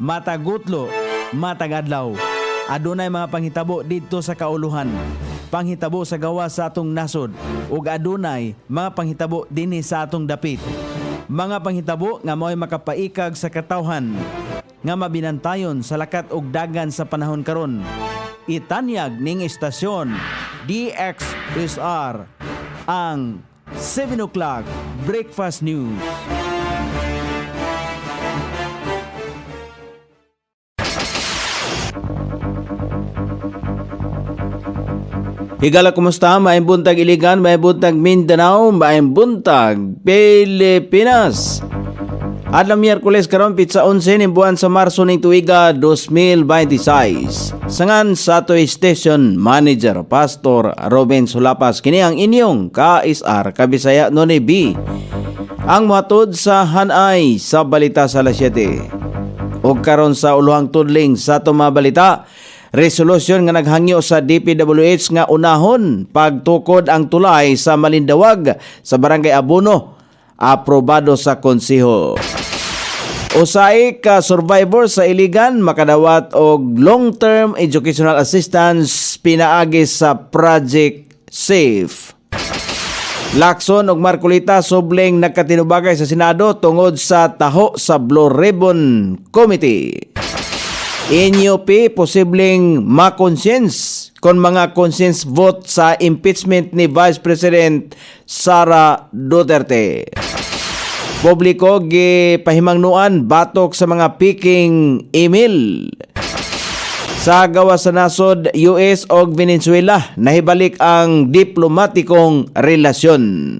matagutlo, matagadlaw. Adunay mga panghitabo didto sa kauluhan. Panghitabo sa gawa sa atong nasod ug adunay mga panghitabo dinhi sa atong dapit. Mga panghitabo nga mao'y makapaikag sa katawhan nga mabinantayon sa lakat ug dagan sa panahon karon. Itanyag ning istasyon DXSR ang 7 o'clock Breakfast News. Higala, kumusta? Maayong buntag Iligan, maayong buntag Mindanao, maayong buntag Pilipinas. Adlang Miyerkules karon pitsa 11 ning buwan sa Marso ning tuiga 2026. Sangan sa ato station manager Pastor Robin Sulapas kini ang inyong KSR Kabisaya Noni B. Ang matod sa hanay sa balita sa alas 7. Ug karon sa uluhang tudling sa ato mga balita, resolusyon nga naghangyo sa DPWH nga unahon pagtukod ang tulay sa Malindawag sa Barangay Abono, aprobado sa konseho. Usay ka survivor sa Iligan makadawat og long-term educational assistance pinaagi sa Project Safe. Lacson ug Marcolita subling nagkatinubagay sa Senado tungod sa taho sa Blue Ribbon Committee. NUP posibleng makonsens kon mga conscience vote sa impeachment ni Vice President Sara Duterte. Publiko gipahimangnuan batok sa mga peking email. Sa gawa sa nasod US o Venezuela, nahibalik ang diplomatikong relasyon.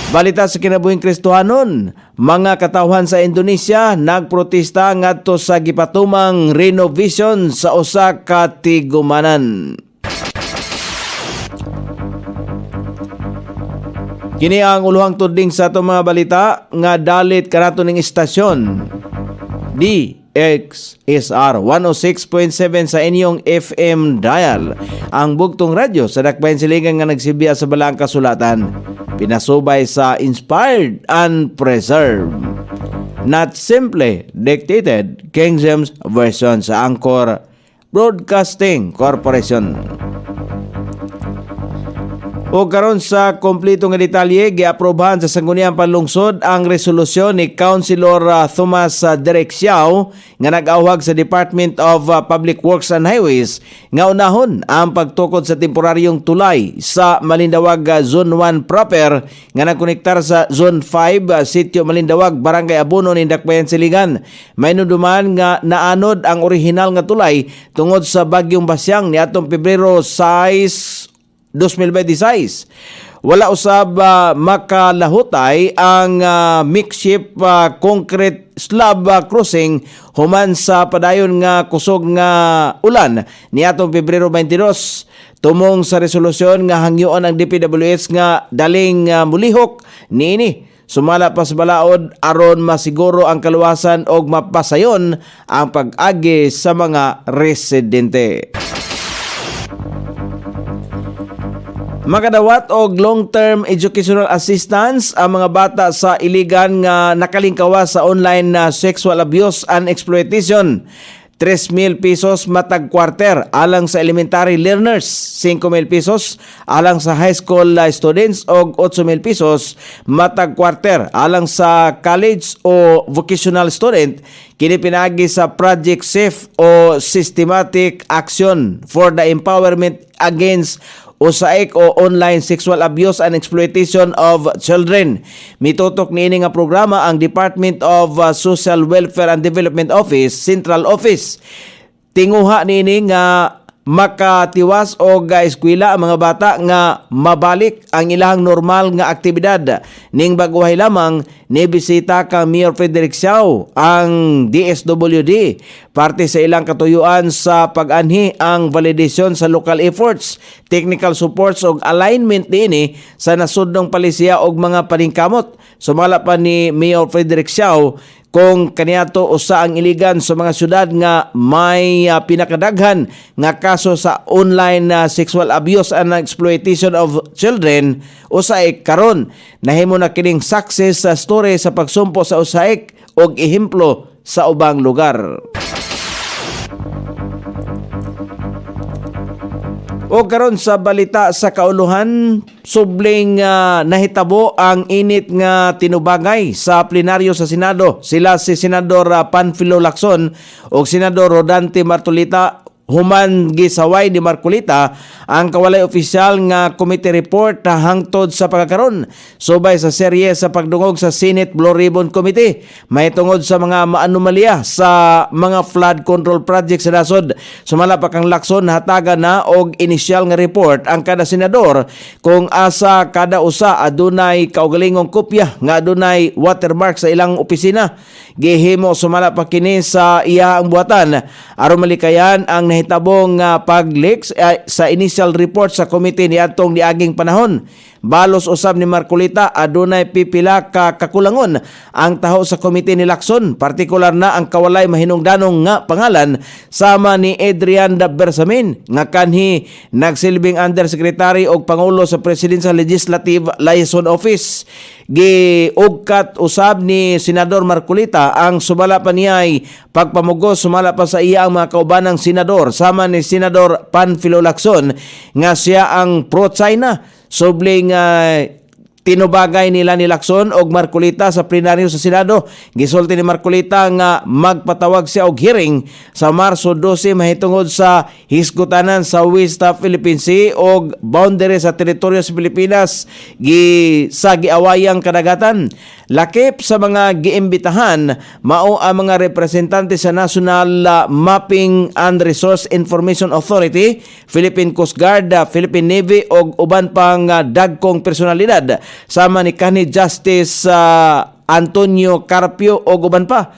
Balita sa kinabuhing Kristohanon, mga katawhan sa Indonesia nagprotesta ngadto sa gipatumang renovation sa usa ka tigumanan. Kini ang uluhang tudling sa atong mga balita nga dalit kanato ning istasyon DXSR 106.7 sa inyong FM dial. Ang bugtong radyo sa dakbayan silingan nga nagsibiya sa balaang kasulatan. Pinasubay sa inspired and preserved, not simply dictated King James Version sa Anchor Broadcasting Corporation. O karon sa kompleto nga detalye, giaprobahan sa sangguniang panlungsod ang resolusyon ni Councilor Thomas Derek Xiao nga nag-awhag sa Department of Public Works and Highways nga unahon ang pagtukod sa temporaryong tulay sa Malindawag Zone 1 proper nga nagkonektar sa Zone 5 Sitio Malindawag, Barangay Abono ni Dakbayan Siligan. May nuduman nga naanod ang orihinal nga tulay tungod sa bagyong Basyang ni atong Pebrero 2026. Wala usab makalahutay ang makeshift concrete slab crossing human sa padayon nga kusog nga ulan ni atong Pebrero 22. Tumong sa resolusyon nga hangyoon ang DPWH nga daling mulihok niini. Sumala pa sa balaod aron masiguro ang kaluwasan og mapasayon ang pag-agi sa mga residente. Makadawat og long-term educational assistance ang mga bata sa Iligan nga nakalingkawa sa online na sexual abuse and exploitation. 3,000 pesos matag quarter alang sa elementary learners, 5,000 pesos alang sa high school students og 8,000 pesos matag quarter alang sa college o vocational student. Kini pinagi sa Project Safe o Systematic Action for the Empowerment Against usaik o online sexual abuse and exploitation of children. Mitutok niini nga programa ang Department of Social Welfare and Development Office, Central Office. Tinguha niini nga makatiwas o eskwela ang mga bata nga mabalik ang ilang normal nga aktibidad. Ning baguhay lamang ni bisita kang Mayor Frederick Xiao ang DSWD parte sa ilang katuyuan sa pag-anhi ang validation sa local efforts, technical supports ug alignment niini sa nasudnong palisiya og mga paningkamot. Sumala pa ni Mayor Frederick Xiao kung kaniadto usa ang Iligan sa mga syudad nga may pinakadaghan nga kaso sa online sexual abuse and exploitation of children, usaik karon nahimo na kining success sa story sa pagsumpo sa usaik og ehemplo sa ubang lugar. O karon sa balita sa kauluhan, subling nahitabo ang init nga tinubagay sa plenaryo sa Senado. Sila si Senador Panfilo Lacson o Senador Rodante Martolita. Human gisaway ni Marcolita ang kawalay opisyal nga committee report hangtod sa pagkakaron subay sa serye sa pagdungog sa Senate Blue Ribbon Committee may tungod sa mga maanomalya sa mga flood control project sa nasod. Sumala pa kang Lacson hatagan na og inisyal nga report ang kada senador kung asa kada usa adunay kaugalingong kopya nga adunay watermark sa ilang opisina. Gihimo sumala pa kini sa iyang buhatan aron malikayan ang nahitabong pag-leaks sa initial report sa committee niadtong niaging panahon. Balos usab ni Marcolita adunay pipila ka kakulangon ang taho sa committee ni Lacson, partikular na ang kawalay mahinungdanong nga pangalan sama ni Adrian Bersamin nga kanhi nagsilbing undersecretary og pangulo sa Presidential Legislative Liaison Office. Giugkat usab ni Senador Marcolita ang sumala pa niya'y pagpamugos sumala pa sa iya ang mga kaubanang senador sama ni Senador Panfilo Lacson nga siya ang pro-China. Subling tinubagay nila ni Lacson og Marcolita sa plenaryo sa Senado. Gisulti ni Marcolita nga magpatawag siya og hearing sa Marso 12 mahitungod sa hisgutanan sa West Philippine Sea og boundary sa teritoryo sa Pilipinas sa giawayang kadagatan. Lakip sa mga giimbitahan mao ang mga representante sa National Mapping and Resource Information Authority, Philippine Coast Guard, Philippine Navy og uban pang dagkong personalidad sama ni kanhi Justice Antonio Carpio og uban pa.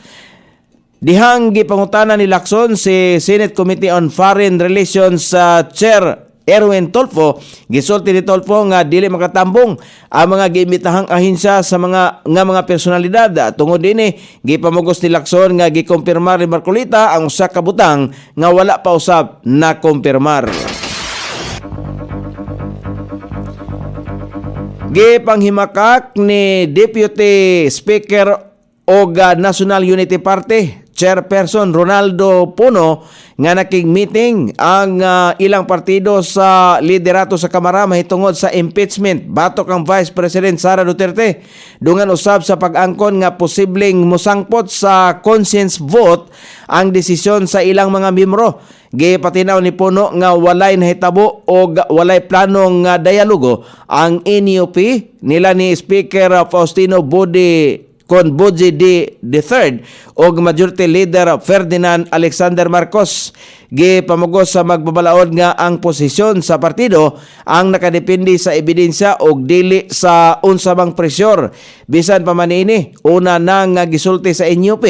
Dihang gipangutana ni Lacson si Senate Committee on Foreign Relations Chair Erwin Tolfo, gisulti ni Tolfo nga dili makatambong ang mga giimbitahang ahensya sa mga personalidad. Tungod dinhi gipamugos ni Lacson nga gikumpirmar ni Marcolita ang usa ka butang nga wala pa usab na kumpirmar. Gipanghimakak ni Deputy Speaker og National Unity Party Chairperson Ronaldo Puno nga nakig-meeting ang ilang partido sa liderato sa Kamara mahitungod sa impeachment batok ang Vice President Sara Duterte. Dungan usab sa pag-angkon nga posibleng musangpot sa conscience vote ang desisyon sa ilang mga miyembro. Gipatinaw ni Puno nga walay nahitabo o walay planong dialogo ang NUP nila ni Speaker Faustino Boody III o Majority Leader Ferdinand Alexander Marcos. Gipamugos sa magbabalaod nga ang posisyon sa partido ang nakadepende sa ebidensya o dili sa unsa bang presyur. Bisan pa man ini, una na nga gisulti sa NUP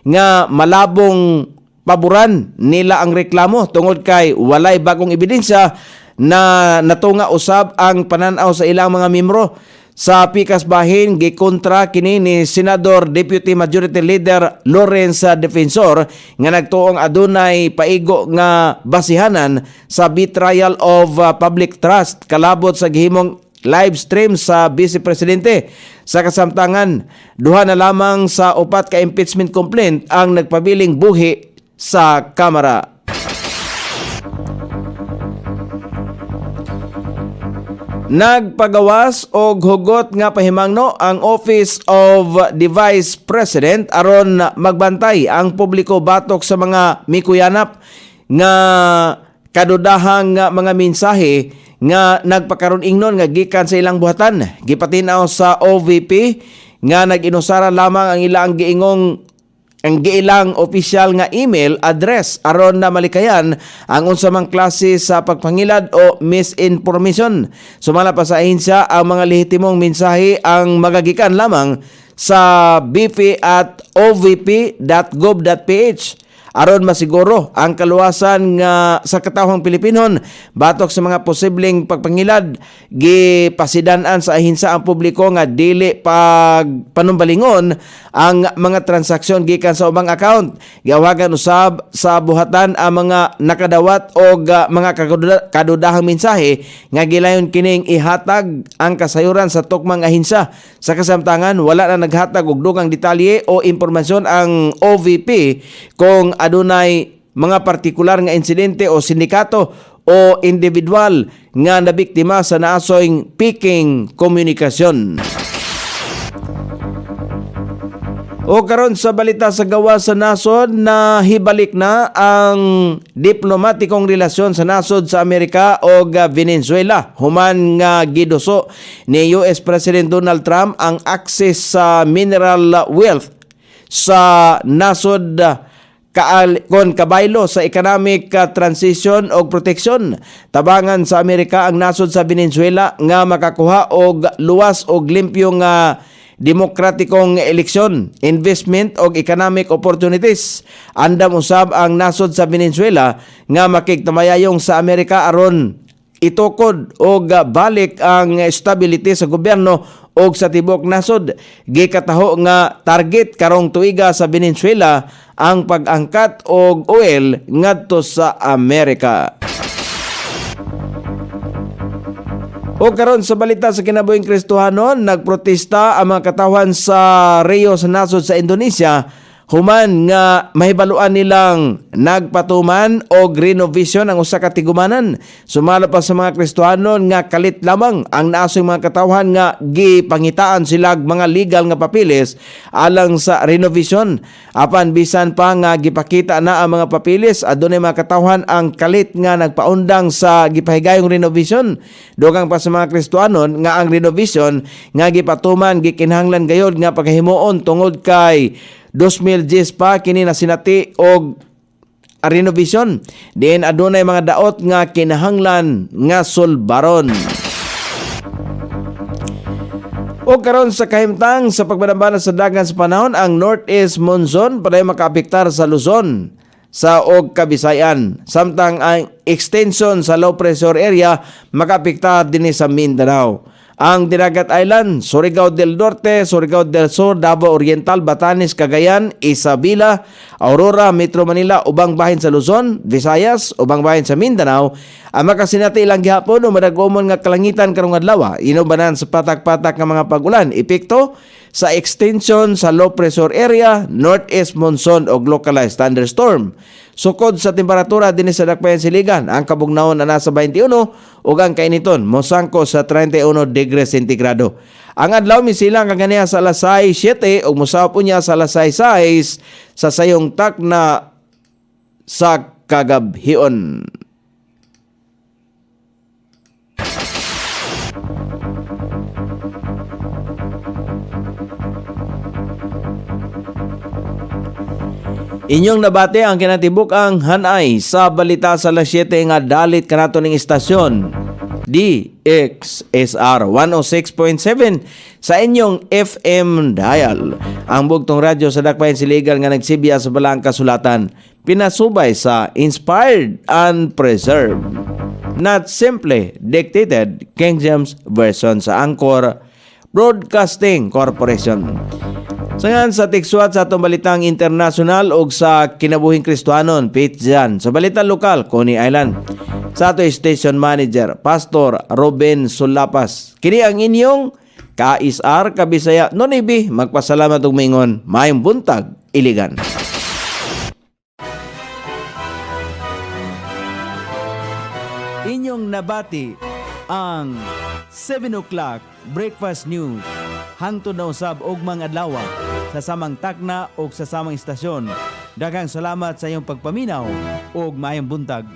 nga malabong paboran nila ang reklamo tungod kay walay bagong ebidensya na natunga usab ang pananaw sa ilang mga miyembro. Sa pikas bahin gikontra kini ni Senador Deputy Majority Leader Lawrence Defensor nga nagtuong adunay paigo nga basihanan sa betrayal of public trust kalabot sa gihimong live stream sa Vice Presidente. Sa kasamtangan, duha na lamang sa upat ka impeachment complaint ang nagpabiling buhi sa Kamara. Nagpagawas og hugot nga pahimangno ang Office of the Vice President aron magbantay ang publiko batok sa mga mikuyanap nga kadudahang mga mensahe nga nagpakaron ingnon nga gikan sa ilang buhatan. Gipatinaw sa OVP nga nag-inusara lamang ang ilang giilang opisyal nga email address aron na malikayan ang unsamang klase sa pagpangilad o misinformation. Sumala pa sa ahensya ang mga lehitimong mensahe ang magagikan lamang sa bp@ovp.gov.ph. aron masiguro ang kaluwasan nga sa katawhang Pilipinon batok sa mga posibleng pagpangilad. Gipasidan-an sa ahinsa ang publiko nga dili panumbalingon ang mga transaksyon gikan sa ubang account. Giawagan usab sa buhatan ang mga nakadawat o mga kadudahang mensahe nga gilayon kining ihatag ang kasayuran sa tukmang ahinsa. Sa kasamtangan, wala na naghatag og dugang detalye o impormasyon ang OVP kung adunay mga partikular nga insidente o sindikato o individual nga nabiktima sa naasoyng peaking komunikasyon. O karon sa balita sa gawa sa nasod, na hibalik na ang diplomatikong relasyon sa nasod sa Amerika o Venezuela. Human nga giduso ni US President Donald Trump ang access sa mineral wealth sa nasod kon kabaylo sa economic transition o protection. Tabangan sa Amerika ang nasod sa Venezuela nga makakuha og luwas og limpyo nga demokratikong eleksyon, investment o economic opportunities. Andam usab ang nasod sa Venezuela nga makigtamayayong sa Amerika aron itukod o balik ang stability sa gobyerno o sa tibok nasod. Gikataho nga target karong tuiga sa Venezuela ang pag-angkat og oil ngadto sa Amerika. O karon sa balita sa kinabuhing Kristohanon, nagprotesta ang mga katawan sa Rio sa nasod sa Indonesia human nga mahibaluan nilang nagpatuman og renovation ang usa ka tigumanan. Sumala pa sa mga Kristohanon nga kalit lamang ang naasoy mga katawan nga gipangitaan sila mga legal nga papilis alang sa renovation. Apan bisan pa nga gipakita na ang mga papilis, adunay mga katawan ang kalit nga nagpaundang sa gipahigayong renovation. Dugang pa sa mga Kristohanon nga ang renovation nga gipatuman gikinahanglan gayod nga paghimuon tungod kay 2010 pa kini na sinati og renovation. Diin adunay mga daot nga kinahanglan nga sulbaron. O karon sa kahimtang sa pagbadambana sa dagan sa panahon, ang northeast monsoon paday makaapektar sa Luzon sa og Kabisayan, samtang ang extension sa low pressure area makaapektar dinhi sa Mindanao. Ang Dinagat Island, Surigao del Norte, Surigao del Sur, Davao Oriental, Batanes, Cagayan, Isabela, Aurora, Metro Manila, ubang bahin sa Luzon, Visayas, ubang bahin sa Mindanao, ang makasinati ilang gihapon o madagomon nga kalangitan karong adlaw, inubanan sa patak-patak nga mga pag-ulan, epekto sa extension sa low pressure area, northeast monsoon o localized thunderstorm. Sukod sa temperatura dinhi sa dakbayan siligan, ang kabugnaon na nasa 21 ug ang kainiton mosangko sa 31 degrees sentigrado. Ang adlaw misilang kaganiya sa alas 6:07 ug mosawop unya sa alas 6:06 sa sayong takna sa kagabhion. Inyong nabate ang kinatibuk ang hanay sa balita sa alas 7 nga dalit kanato ning istasyon DXSR 106.7 sa inyong FM dial. Ang bugtong radyo sa dakbayan siligan nga nagsibya sa balang kasulatan, pinasubay sa inspired and preserved, not simply dictated King James Version sa Anchor Broadcasting Corporation. Sangan sa tiksuat sa atong balitang internasyonal o sa kinabuhing Kristohanon, Pete Jan. Sa balitang lokal, Coney Island. Sa ato station manager, Pastor Ruben Sulapas. Kini ang inyong KSR Kabisaya Nonibi. Magpasalamat og mingon. Mayong buntag, Iligan. Inyong nabati ang 7 o'clock breakfast news hangtod na usab og mga adlaw sa samang takna o sa samang istasyon. Daghang salamat sa iyong pagpaminaw ug maayong buntag.